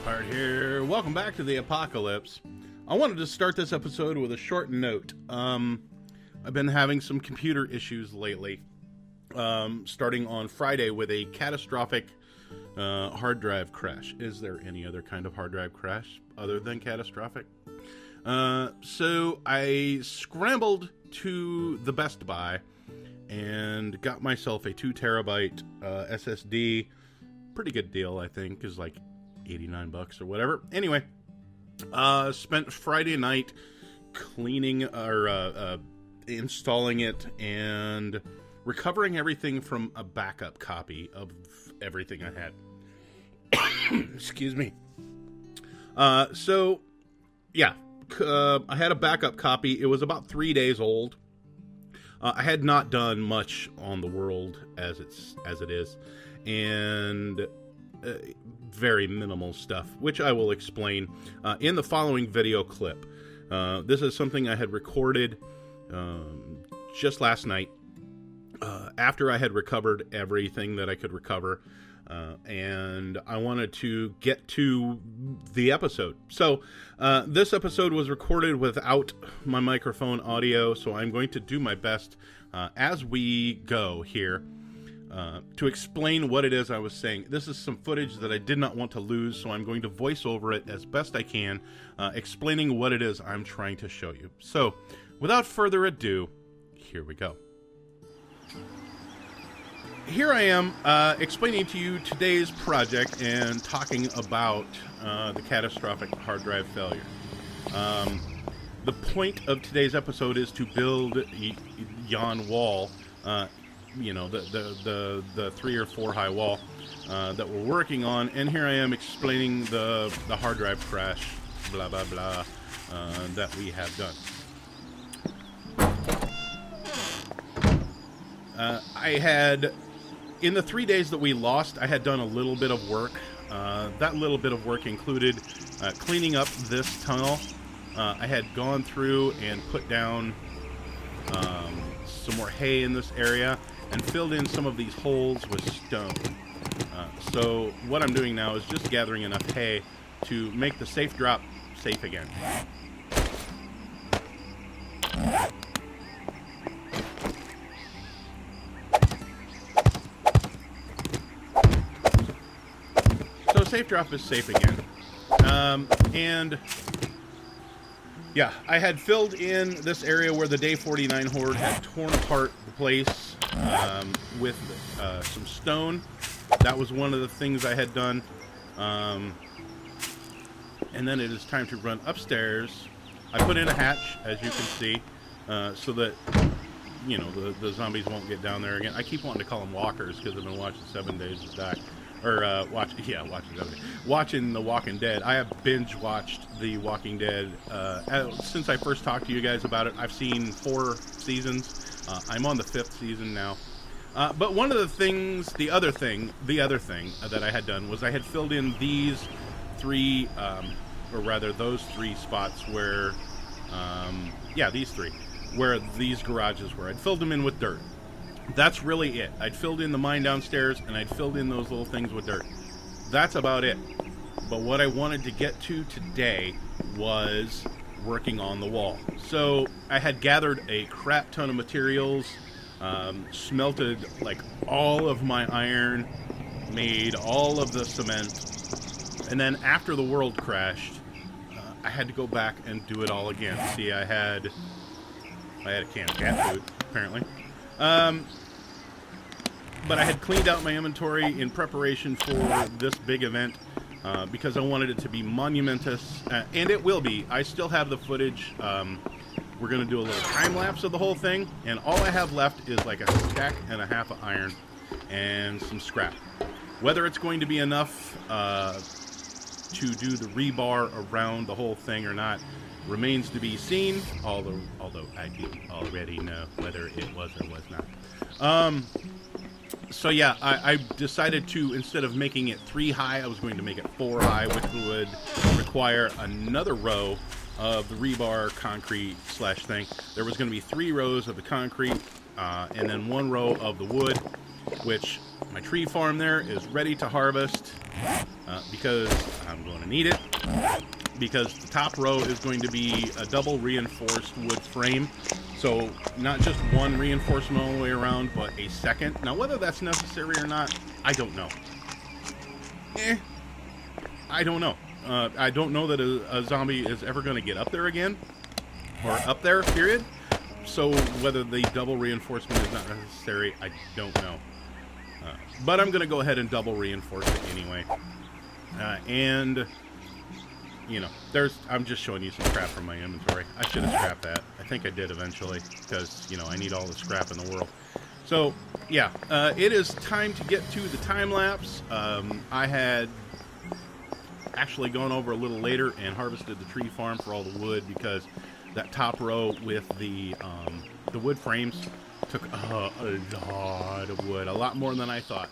Part here. Welcome back to the apocalypse. I wanted to start this episode with a short note. I've been having some computer issues lately, starting on Friday with a catastrophic hard drive crash. Is there any other kind of hard drive crash other than catastrophic? So I scrambled to the Best Buy and got myself a 2 terabyte SSD. Pretty good deal, I think, is like $89 or whatever. Anyway, spent Friday night cleaning or installing it and recovering everything from a backup copy of everything I had. Excuse me. So yeah, I had a backup copy. It was about 3 days old. I had not done much on the world as it is, and very minimal stuff, which I will explain in the following video clip. This is something I had recorded just last night after I had recovered everything that I could recover, and I wanted to get to the episode. So this episode was recorded without my microphone audio, so I'm going to do my best as we go here to explain what it is I was saying. This is some footage that I did not want to lose, so I'm going to voice over it as best I can, explaining what it is I'm trying to show you. So, without further ado, here we go. Here I am explaining to you today's project and talking about the catastrophic hard drive failure. The point of today's episode is to build yon wall, you know, the 3 or 4 high wall that we're working on, and here I am explaining the hard drive crash, blah blah blah, that we have done. I had, in the 3 days that we lost, I had done a little bit of work. That little bit of work included cleaning up this tunnel. I had gone through and put down some more hay in this area and filled in some of these holes with stone. So what I'm doing now is just gathering enough hay to make the safe drop safe again. So safe drop is safe again. And yeah, I had filled in this area where the Day 49 horde had torn apart the place with some stone. That was one of the things I had done. And then it is time to run upstairs. I put in a hatch, as you can see, so that, you know, the zombies won't get down there again. I keep wanting to call them walkers because I've been watching 7 Days to Die. Or watching The Walking Dead. I have binge watched The Walking Dead since I first talked to you guys about it. I've seen 4 seasons. I'm on the 5th season now. But one of the things, the other thing that I had done was I had filled in these 3, or rather those 3 spots where, these 3, where these garages were. I'd filled them in with dirt. That's really it. I'd filled in the mine downstairs, and I'd filled in those little things with dirt. That's about it. But what I wanted to get to today was working on the wall. So I had gathered a crap ton of materials, smelted like all of my iron, made all of the cement, and then after the world crashed, I had to go back and do it all again. See, I had a can of cat food, apparently. But I had cleaned out my inventory in preparation for this big event because I wanted it to be monumentous, and it will be. I still have the footage. We're going to do a little time lapse of the whole thing, and all I have left is like a stack and a half of iron and some scrap. Whether it's going to be enough to do the rebar around the whole thing or not remains to be seen, although I do already know whether it was or was not. So yeah, I decided to, instead of making it 3 high, I was going to make it 4 high, which would require another row of the rebar concrete slash thing. There was going to be 3 rows of the concrete, and then 1 row of the wood, which my tree farm there is ready to harvest because I'm going to need it. Because the top row is going to be a double reinforced wood frame. So not just one reinforcement all the way around, but a second. Now, whether that's necessary or not, I don't know. I don't know. I don't know that a zombie is ever going to get up there again. Or up there, period. So whether the double reinforcement is not necessary, I don't know. But I'm going to go ahead and double reinforce it anyway. And... you know, I'm just showing you some scrap from my inventory. I should have scrapped that. I think I did eventually, because, you know, I need all the scrap in the world. So, yeah, it is time to get to the time-lapse. I had actually gone over a little later and harvested the tree farm for all the wood, because that top row with the wood frames took a lot of wood, a lot more than I thought.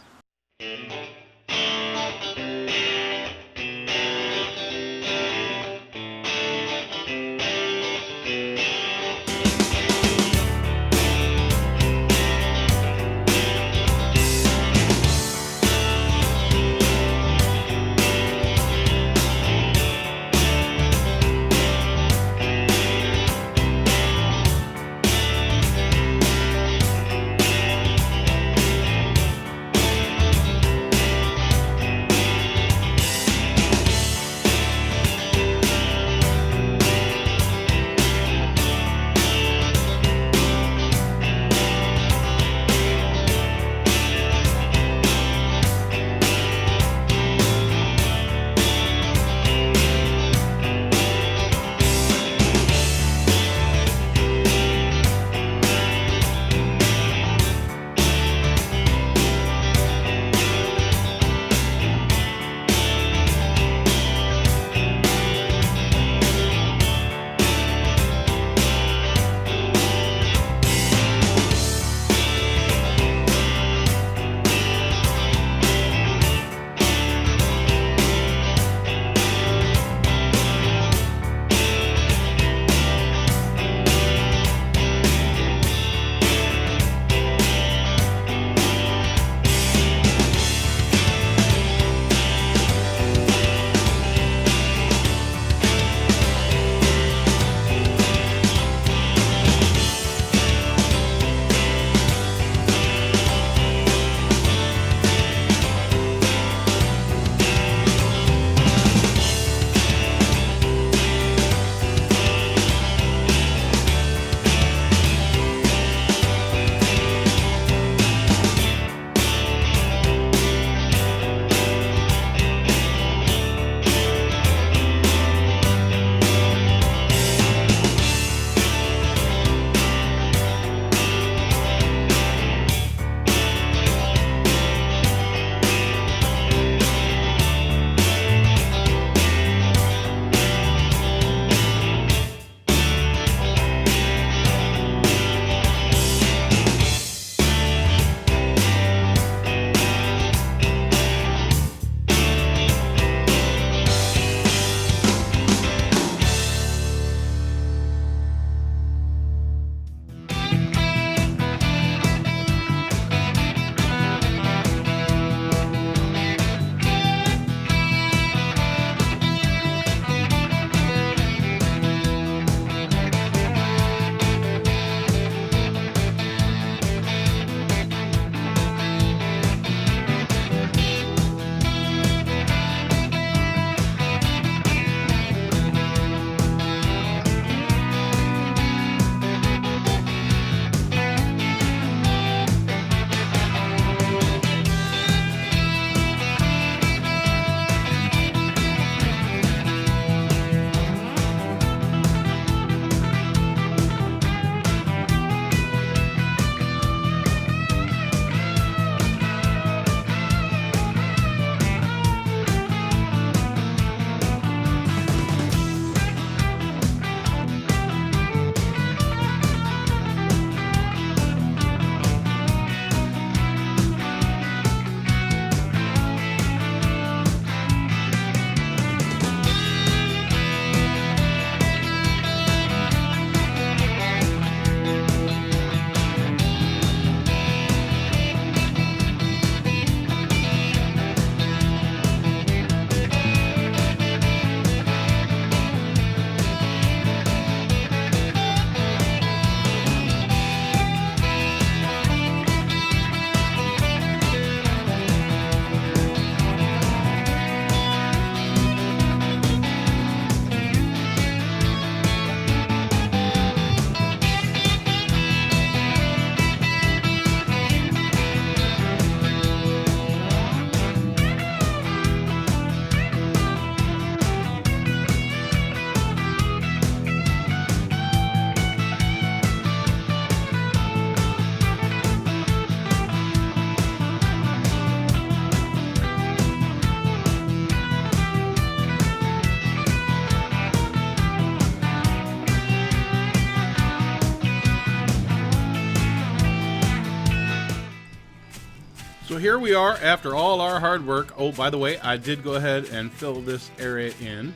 So here we are after all our hard work. Oh, by the way, I did go ahead and fill this area in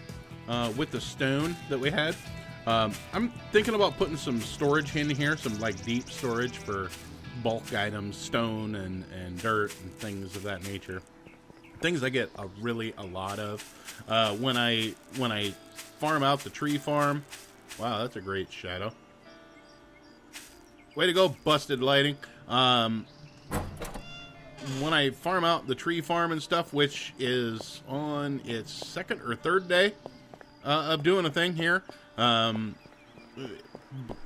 with the stone that we had. I'm thinking about putting some storage in here, some like deep storage for bulk items, stone and dirt and things of that nature. Things I get really a lot of when I farm out the tree farm. Wow, that's a great shadow. Way to go, busted lighting. When I farm out the tree farm and stuff, which is on its second or third day of doing a thing here,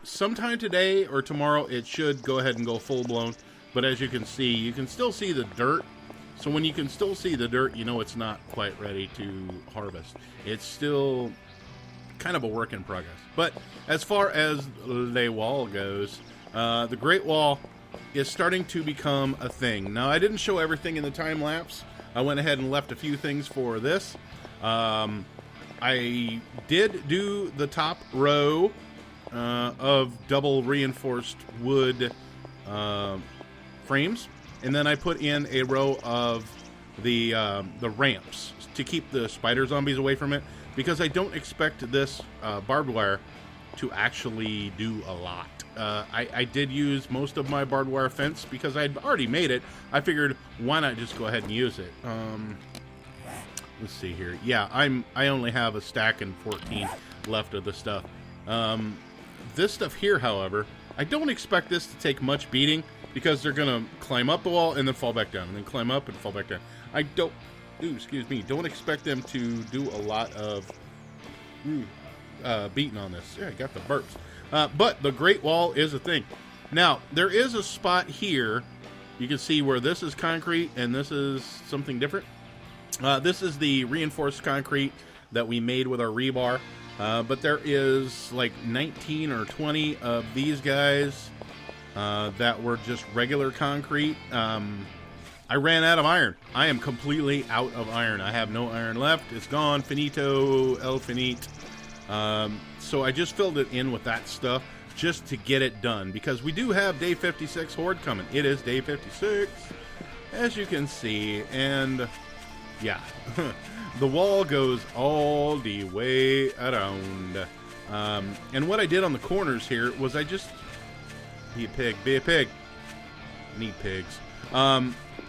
sometime today or tomorrow it should go ahead and go full blown. But as you can still see the dirt. So when you can still see the dirt, you know it's not quite ready to harvest. It's still kind of a work in progress. But as far as the wall goes, the Great Wall is starting to become a thing. Now, I didn't show everything in the time lapse. I went ahead and left a few things for this. I did do the top row of double reinforced wood frames, and then I put in a row of the ramps to keep the spider zombies away from it, because I don't expect this barbed wire to actually do a lot. I did use most of my barbed wire fence because I'd already made it. I figured, why not just go ahead and use it? Let's see here. Yeah, I only have a stack and 14 left of the stuff. This stuff here, however, I don't expect this to take much beating, because they're gonna climb up the wall and then fall back down, and then climb up and fall back down. I don't expect them to do a lot of beating on this. Yeah, I got the burps. But the Great Wall is a thing. Now, there is a spot here. You can see where this is concrete and this is something different. This is the reinforced concrete that we made with our rebar. But there is like 19 or 20 of these guys that were just regular concrete. I ran out of iron. I am completely out of iron. I have no iron left. It's gone. Finito, el finite. So I just filled it in with that stuff just to get it done, because we do have day 56 horde coming. It is day 56, as you can see, and yeah, the wall goes all the way around. And what I did on the corners here was I just... Be a pig. Be a pig. Need pigs.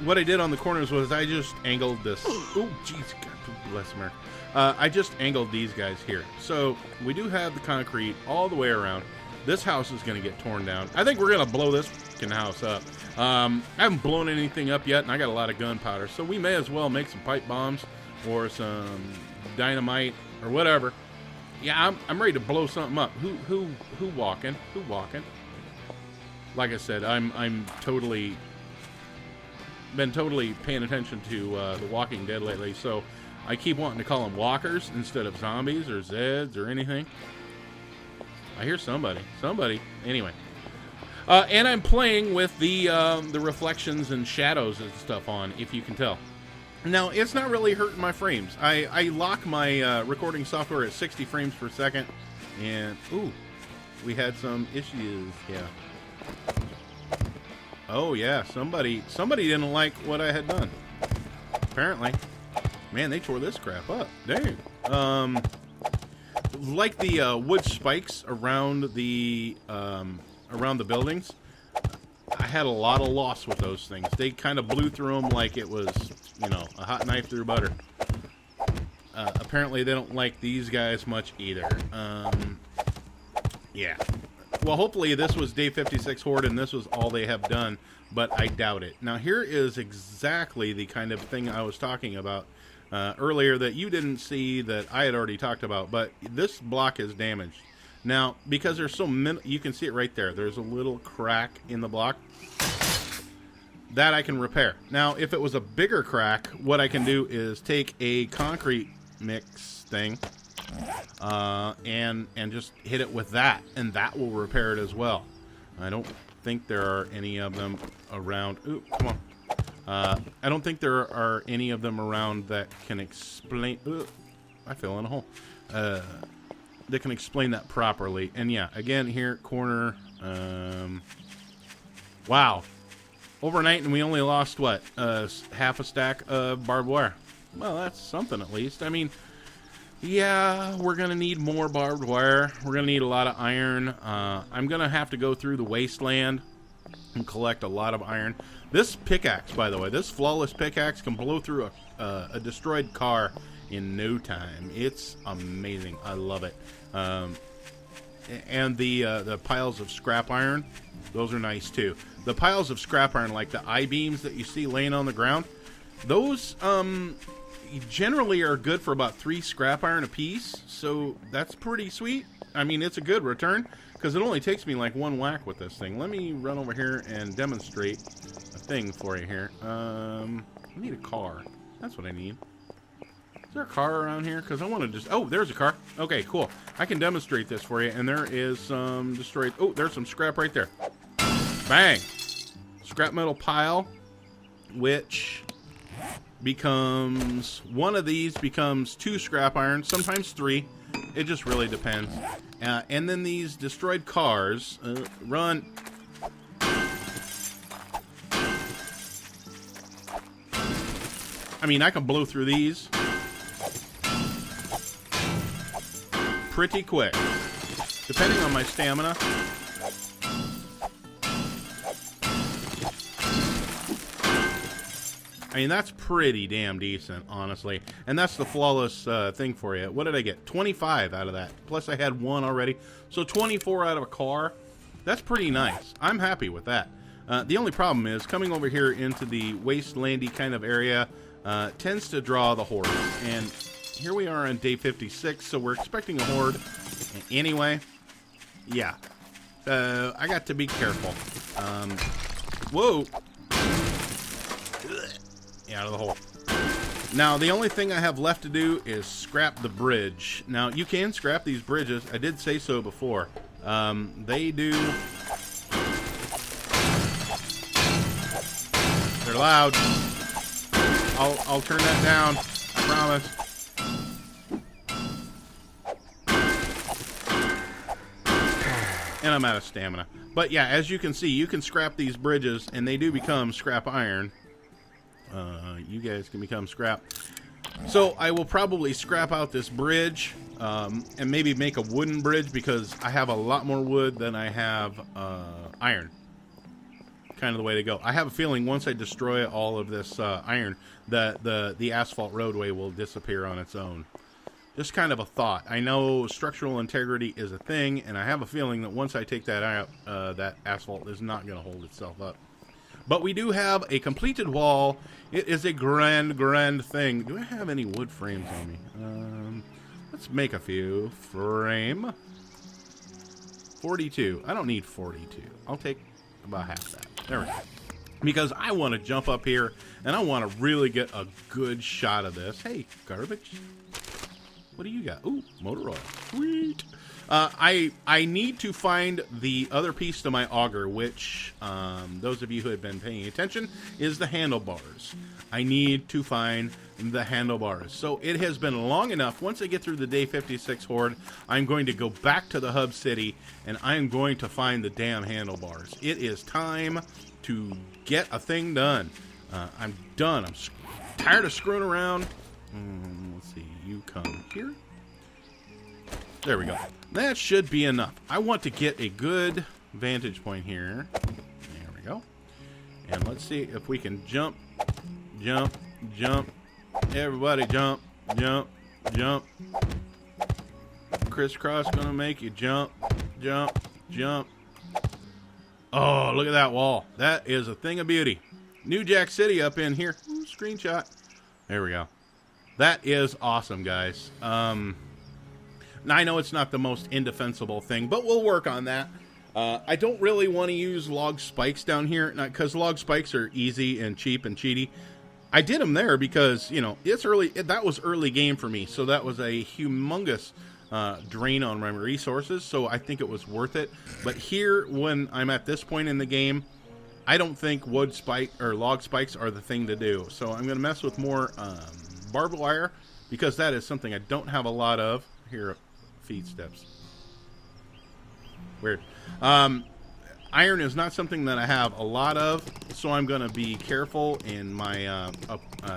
What I did on the corners was I just angled this. Oh, jeez. God bless him. I just angled these guys here. So we do have the concrete all the way around. This house is going to get torn down. I think we're going to blow this fucking house up. I haven't blown anything up yet, and I got a lot of gunpowder. So we may as well make some pipe bombs or some dynamite or whatever. Yeah, I'm ready to blow something up. Who walking? Who walking? Like I said, I'm totally been totally paying attention to The Walking Dead lately, so I keep wanting to call them walkers instead of zombies or Zeds or anything. I hear somebody. Anyway, and I'm playing with the reflections and shadows and stuff on, if you can tell. Now, it's not really hurting my frames. I lock my recording software at 60 frames per second, and ooh, we had some issues. Yeah. Oh yeah, somebody didn't like what I had done. Apparently. Man, they tore this crap up. Dang. Like the wood spikes around the buildings, I had a lot of loss with those things. They kind of blew through them like it was, you know, a hot knife through butter. Apparently they don't like these guys much either. Yeah. Well, hopefully this was day 56 horde and this was all they have done, but I doubt it. Now here is exactly the kind of thing I was talking about earlier that you didn't see, that I had already talked about, but this block is damaged. Now, because there's so many, you can see it right there. There's a little crack in the block. That I can repair. Now, if it was a bigger crack, what I can do is take a concrete mix thing and just hit it with that, and that will repair it as well. I don't think there are any of them around. Ooh, come on. I don't think there are any of them around that can explain... I fell in a hole. That can explain that properly. And yeah, again, here, corner... wow. overnight, and we only lost, what, half a stack of barbed wire. Well, that's something at least. I mean, yeah, we're going to need more barbed wire. We're going to need a lot of iron. I'm going to have to go through the wasteland and collect a lot of iron. This pickaxe, by the way, this flawless pickaxe can blow through a destroyed car in no time. It's amazing. I love it. And the piles of scrap iron, those are nice too. The piles of scrap iron, like the I-beams that you see laying on the ground, those generally are good for about 3 scrap iron a piece, so that's pretty sweet. I mean, it's a good return, because it only takes me like 1 whack with this thing. Let me run over here and demonstrate a thing for you here. I need a car. That's what I need. Is there a car around here? Because I want to just... Oh, there's a car. Okay, cool. I can demonstrate this for you, and there is some destroyed... Oh, there's some scrap right there. Bang! Scrap metal pile, which becomes... One of these becomes 2 scrap iron, sometimes 3. It just really depends. And then these destroyed cars... run... I mean, I can blow through these pretty quick, depending on my stamina. I mean, that's pretty damn decent, honestly. And that's the flawless thing for you. What did I get? 25 out of that. Plus I had 1 already. So 24 out of a car. That's pretty nice. I'm happy with that. The only problem is coming over here into the wastelandy kind of area tends to draw the horde. And here we are on day 56, so we're expecting a horde anyway. Yeah. I got to be careful. Whoa. Out of the hole. Now, the only thing I have left to do is scrap the bridge. Now, you can scrap these bridges. I did say so before. They do... They're loud. I'll turn that down. I promise. And I'm out of stamina. But yeah, as you can see, you can scrap these bridges, and they do become scrap iron. You guys can become scrap. So I will probably scrap out this bridge and maybe make a wooden bridge, because I have a lot more wood than I have iron. Kind of the way to go. I have a feeling once I destroy all of this iron, that the asphalt roadway will disappear on its own. Just kind of a thought. I know structural integrity is a thing, and I have a feeling that once I take that out, that asphalt is not going to hold itself up. But we do have a completed wall. It is a grand, grand thing. Do I have any wood frames on me? Let's make a few. Frame. 42. I don't need 42. I'll take about half that. There we go. Because I want to jump up here, and I want to really get a good shot of this. Hey, garbage. What do you got? Ooh, motor oil. Sweet. I need to find the other piece to my auger, which, those of you who have been paying attention, is the handlebars. I need to find the handlebars. So it has been long enough. Once I get through the day 56 horde, I'm going to go back to the hub city, and I am going to find the damn handlebars. It is time to get a thing done. I'm done. I'm tired of screwing around. Let's see. You come here. There we go. That should be enough. I want to get a good vantage point here. There we go. And let's see if we can jump, jump, jump. Everybody jump, jump, jump. Crisscross gonna make you jump, jump, jump. Oh, look at that wall. That is a thing of beauty. New Jack City up in here. Ooh, screenshot. There we go. That is awesome, guys. Now, I know it's not the most indefensible thing, but we'll work on that. I don't really want to use log spikes down here, because log spikes are easy and cheap and cheaty. I did them there because, you know, it's early. That was early game for me, so that was a humongous drain on my resources, so I think it was worth it. But here, when I'm at this point in the game, I don't think wood spike or log spikes are the thing to do. So I'm going to mess with more barbed wire, because that is something I don't have a lot of. Here, feet steps. Weird. Iron is not something that I have a lot of, so I'm going to be careful in my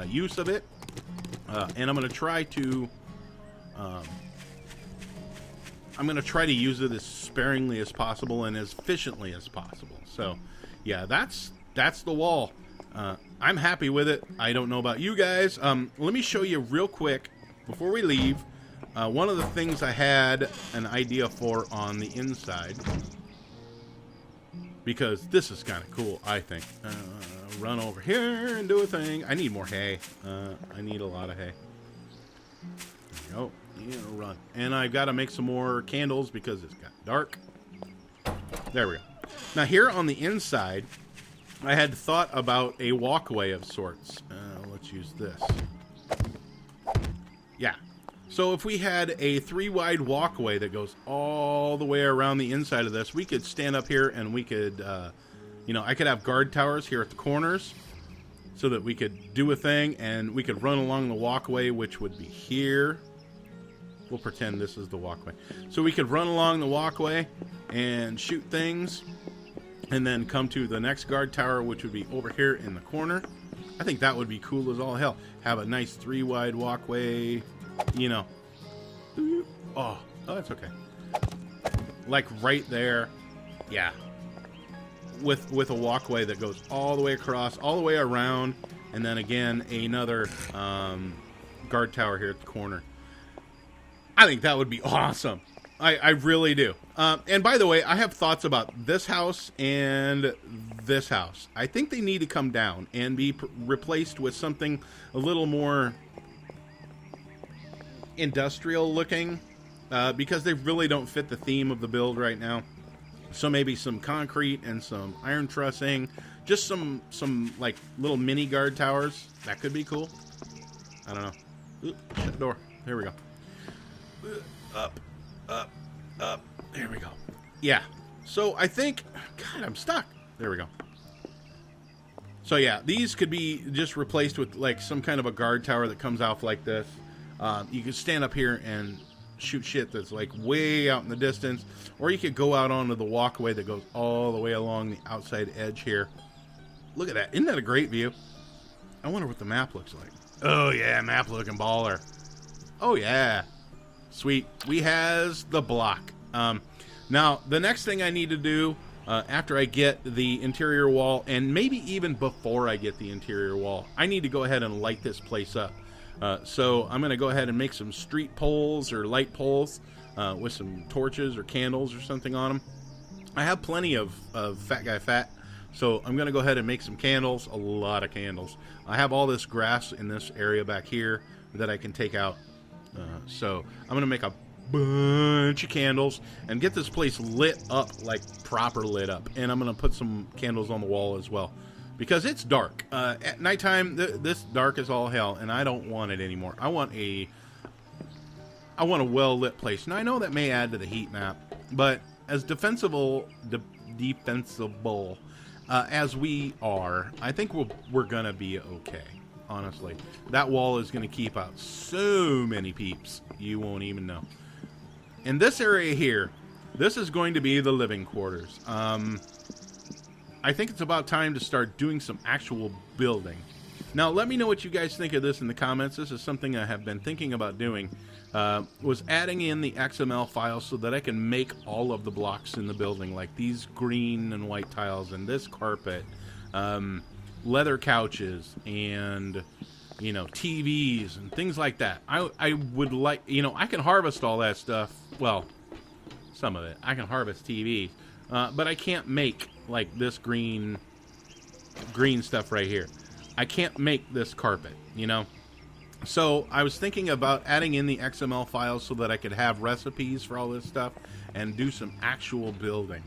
use of it. And I'm going to try to use it as sparingly as possible and as efficiently as possible. So, yeah, that's the wall. I'm happy with it. I don't know about you guys. Let me show you real quick before we leave. One of the things I had an idea for on the inside, because this is kind of cool, I think. Run over here and do a thing. I need more hay. I need a lot of hay. There we go. Run. And I've got to make some more candles because it's got dark. There we go. Now here on the inside, I had thought about a walkway of sorts. Let's use this. Yeah. So if we had a 3-wide walkway that goes all the way around the inside of this, we could stand up here and we could, I could have guard towers here at the corners so that we could do a thing, and we could run along the walkway, which would be here. We'll pretend this is the walkway. So we could run along the walkway and shoot things, and then come to the next guard tower, which would be over here in the corner. I think that would be cool as all hell. Have a nice 3-wide walkway, Oh, that's okay. Like right there. Yeah. With a walkway that goes all the way across, all the way around, and then again, another guard tower here at the corner. I think that would be awesome. I really do. And by the way, I have thoughts about this house and this house. I think they need to come down and be replaced with something a little more industrial looking, because they really don't fit the theme of the build right now. So maybe some concrete and some iron trussing, just some like little mini guard towers. That could be cool. I don't know. Ooh, shut the door. There we go. Up. There we go. Yeah. So I think, God, I'm stuck. There we go. So yeah, these could be just replaced with like some kind of a guard tower that comes off like this. You can stand up here and shoot shit that's like way out in the distance, or you could go out onto the walkway that goes all the way along the outside edge here. Look at that. Isn't that a great view? I wonder what the map looks like. Oh yeah, map looking baller. Oh yeah. Sweet. We has the block. Now, the next thing I need to do after I get the interior wall, and maybe even before I get the interior wall, I need to go ahead and light this place up. So I'm going to go ahead and make some street poles or light poles with some torches or candles or something on them. I have plenty of Fat Guy Fat, so I'm going to go ahead and make some candles, a lot of candles. I have all this grass in this area back here that I can take out. So I'm going to make a bunch of candles and get this place lit up, like proper lit up. And I'm going to put some candles on the wall as well, because it's dark. At nighttime, this dark as all hell, and I don't want it anymore. I want a well-lit place. Now, I know that may add to the heat map, but as defensible as we are, I think we're going to be okay, honestly. That wall is going to keep out so many peeps, you won't even know. In this area here, this is going to be the living quarters. I think it's about time to start doing some actual building. Now, let me know what you guys think of this in the comments. This is something I have been thinking about doing. Was adding in the XML files so that I can make all of the blocks in the building, like these green and white tiles and this carpet, leather couches, and TVs and things like that. I would like, I can harvest all that stuff. Well, some of it. I can harvest TVs, but I can't make like this green stuff right here. I can't make this carpet, So I was thinking about adding in the XML files so that I could have recipes for all this stuff and do some actual building.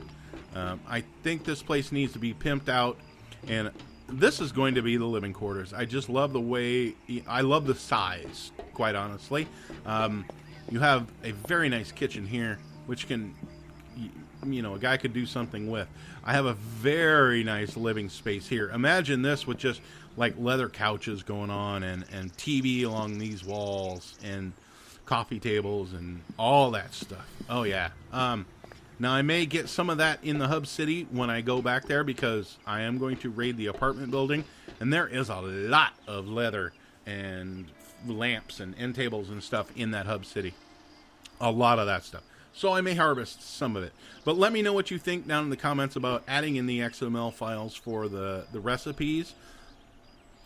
I think this place needs to be pimped out, and this is going to be the living quarters. I just love the way, I love the size, quite honestly. You have a very nice kitchen here, which can, a guy could do something with. I have a very nice living space here. Imagine this with just like leather couches going on and TV along these walls and coffee tables and all that stuff. Oh yeah. Now, I may get some of that in the hub city when I go back there, because I am going to raid the apartment building, and there is a lot of leather and lamps and end tables and stuff in that hub city. A lot of that stuff. So I may harvest some of it. But let me know what you think down in the comments about adding in the XML files for the recipes.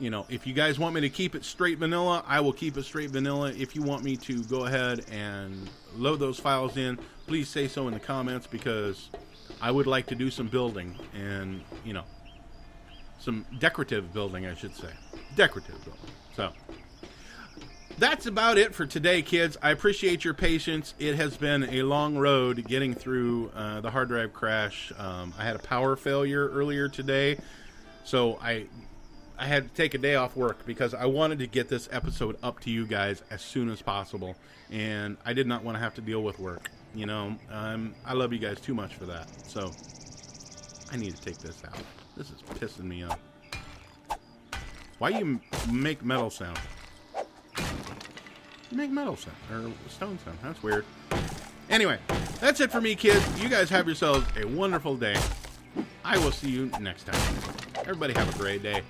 You know, if you guys want me to keep it straight vanilla, I will keep it straight vanilla. If you want me to go ahead and load those files in, please say so in the comments, because I would like to do some building, and, you know, some decorative building, I should say. Decorative building. So that's about it for today, kids. I appreciate your patience. It has been a long road getting through the hard drive crash. I had a power failure earlier today, so I had to take a day off work because I wanted to get this episode up to you guys as soon as possible, and I did not want to have to deal with work. You know, I love you guys too much for that, so I need to take this out. This is pissing me off. Why you make metal sound? You make metal sound, or stone sound. That's weird. Anyway, that's it for me, kids. You guys have yourselves a wonderful day. I will see you next time. Everybody have a great day.